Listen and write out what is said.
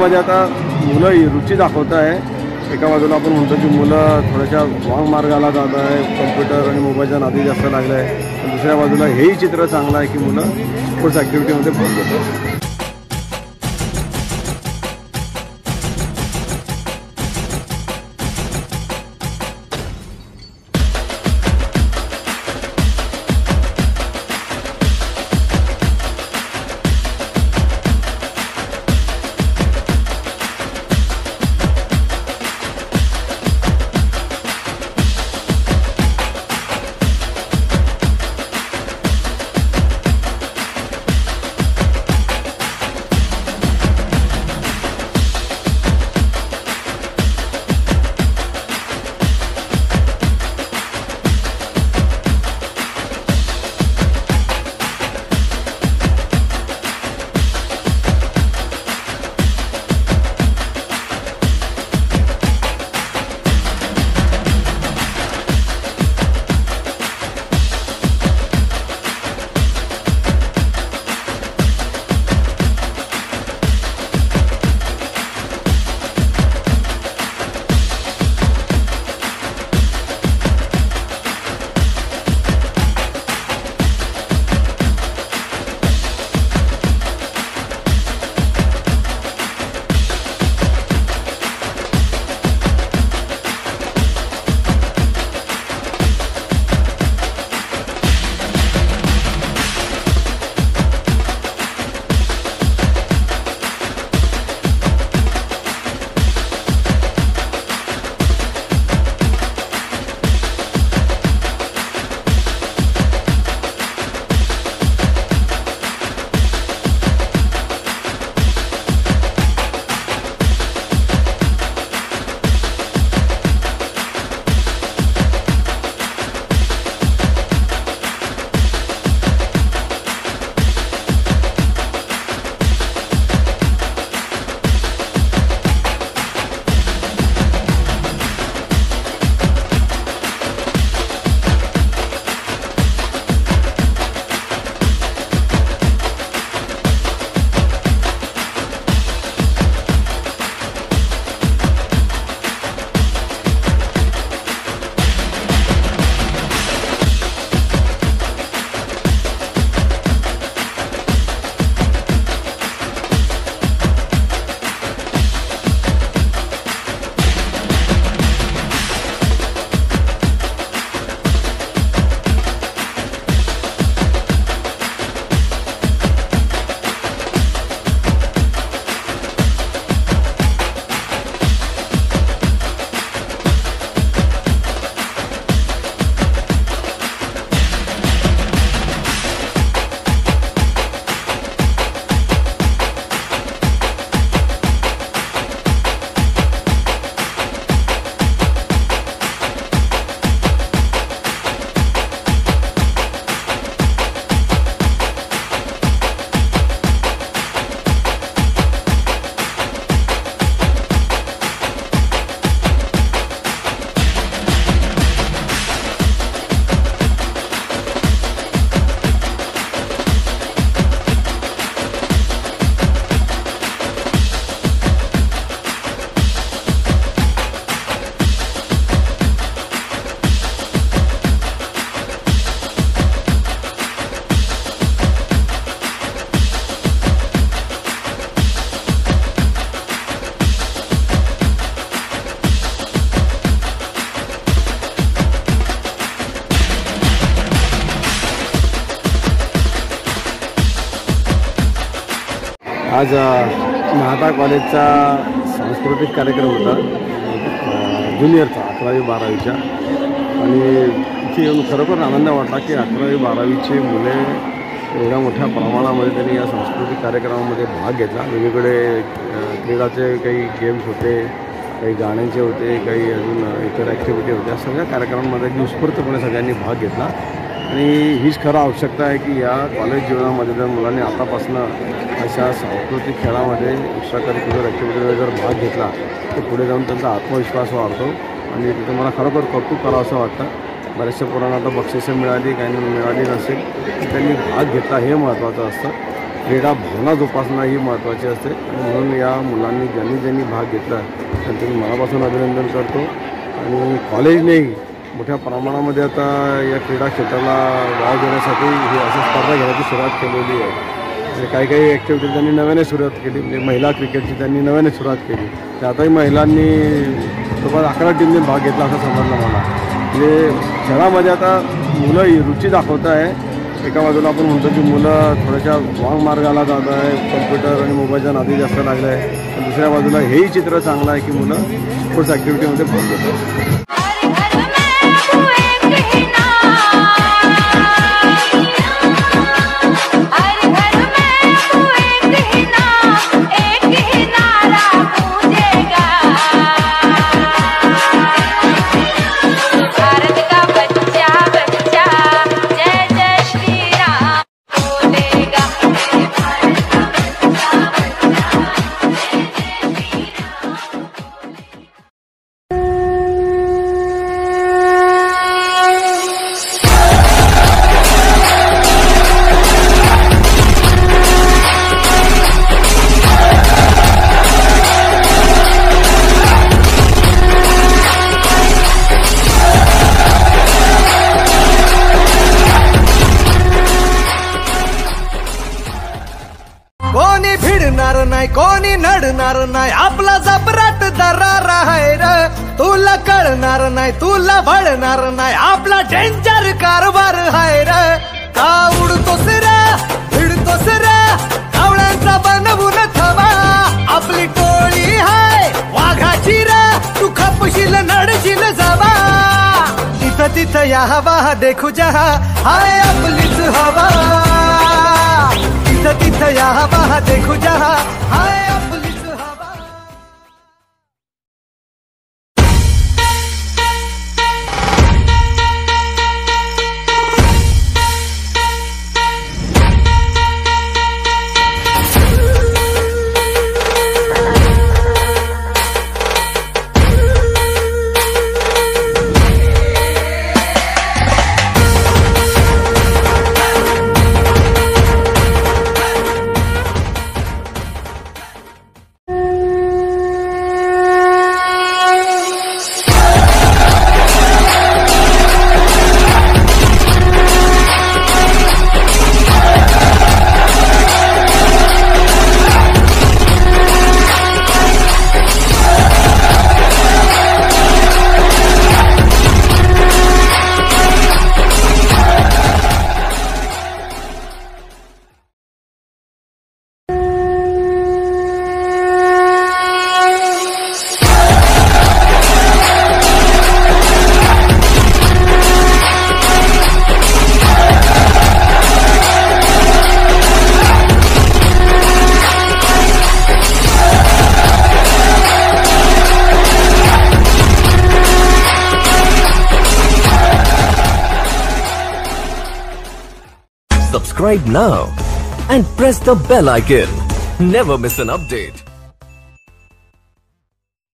खेळामध्ये आता मुलं रुची दाखवत आहे। एका बाजूला आपण म्हणतो की मुलं थोड्याशा वांग मार्गाला जात आहे, कॉम्प्युटर आणि मोबाईलच्या नादी जास्त लागलं आहे, पण दुसऱ्या बाजूला हेही चित्र चांगलं आहे की मुलं स्पोर्ट्स ॲक्टिव्हिटीमध्ये भाग घेतात। आज महाता कॉलेजचा सांस्कृतिक कार्यक्रम होता ज्युनियरचा 11वी 12वीच्या आणि इथे येऊन खरोखर आनंद वाटला की 11वी 12वीचे मुले एवढ्या मोठ्या प्रमाणामध्ये त्यांनी या सांस्कृतिक कार्यक्रमामध्ये भाग घेतला। वेगवेगळे क्रीडाचे काही गेम्स होते, काही गाण्यांचे होते, काही अजून इतर ॲक्टिव्हिटी होत्या। सगळ्या कार्यक्रमांमध्ये अगदी उत्स्फूर्तपणे सगळ्यांनी भाग घेतला आणि हीच खरं आवश्यकता आहे की या कॉलेज जीवनामध्ये जर मुलांनी आतापासून अशा सांस्कृतिक खेळामध्ये एक्स्ट्रा करिक्युलर ॲक्टिव्हिटीमध्ये जर भाग घेतला तर पुढे जाऊन त्यांचा आत्मविश्वास वाढतो आणि तिथं मला खरोखर कौतुक करावं असं वाटतं। बऱ्याचशा पोरांना आता बक्षिसं मिळाली, काही मिळाली नसेल, त्यांनी भाग घेतला हे महत्त्वाचं असतं क्रीडा भावना जोपासणं ही महत्त्वाची असते आणि म्हणून या मुलांनी ज्यांनी भाग घेतला त्यांचं मी मनापासून अभिनंदन करतो. आणि कॉलेजनेही मोठ्या प्रमाणामध्ये आता या क्रीडा क्षेत्राला वाव देण्यासाठी ही अशा स्पर्धा घेण्याची सुरुवात केलेली आहे. म्हणजे काही ॲक्टिव्हिटी त्यांनी नव्याने सुरुवात केली. म्हणजे महिला क्रिकेटची त्यांनी नव्याने सुरुवात केली. त्यातही महिलांनी जवळपास 11 टीमने भाग घेतला असं समजलं मला. म्हणजे खेळामध्ये आता मुलं रुची दाखवत आहे. एका बाजूला आपण म्हणतो की मुलं थोड्याशा वांग मार्गाला जात आहे, कॉम्प्युटर आणि मोबाईलच्या नादी जास्त लागलं आहे. पण दुसऱ्या बाजूला हेही चित्र चांगलं आहे की मुलं स्पोर्ट्स ॲक्टिव्हिटीमध्ये भाग घेतात. कोणी भिडणार नाही, कोणी नडणार नाही, आपला जबराट दरार आहे रे. तुला कळणार नाही, तुला भळणार नाही, आपला डेंजर कारभार आहे रे. का उडतोस रे, भिडतोस रे, कावळ्यांचा बनवून थवा. आपली टोळी हाय वाघाची रे, तू खपशील नडशील जवा. तिथं तिथं या हवा देखू जहा, हाय आपलीच हवा. तिथं तिथं या हवा देखू जहा, हाय आपलीच हवा. Subscribe now and press the bell icon. Never miss an update.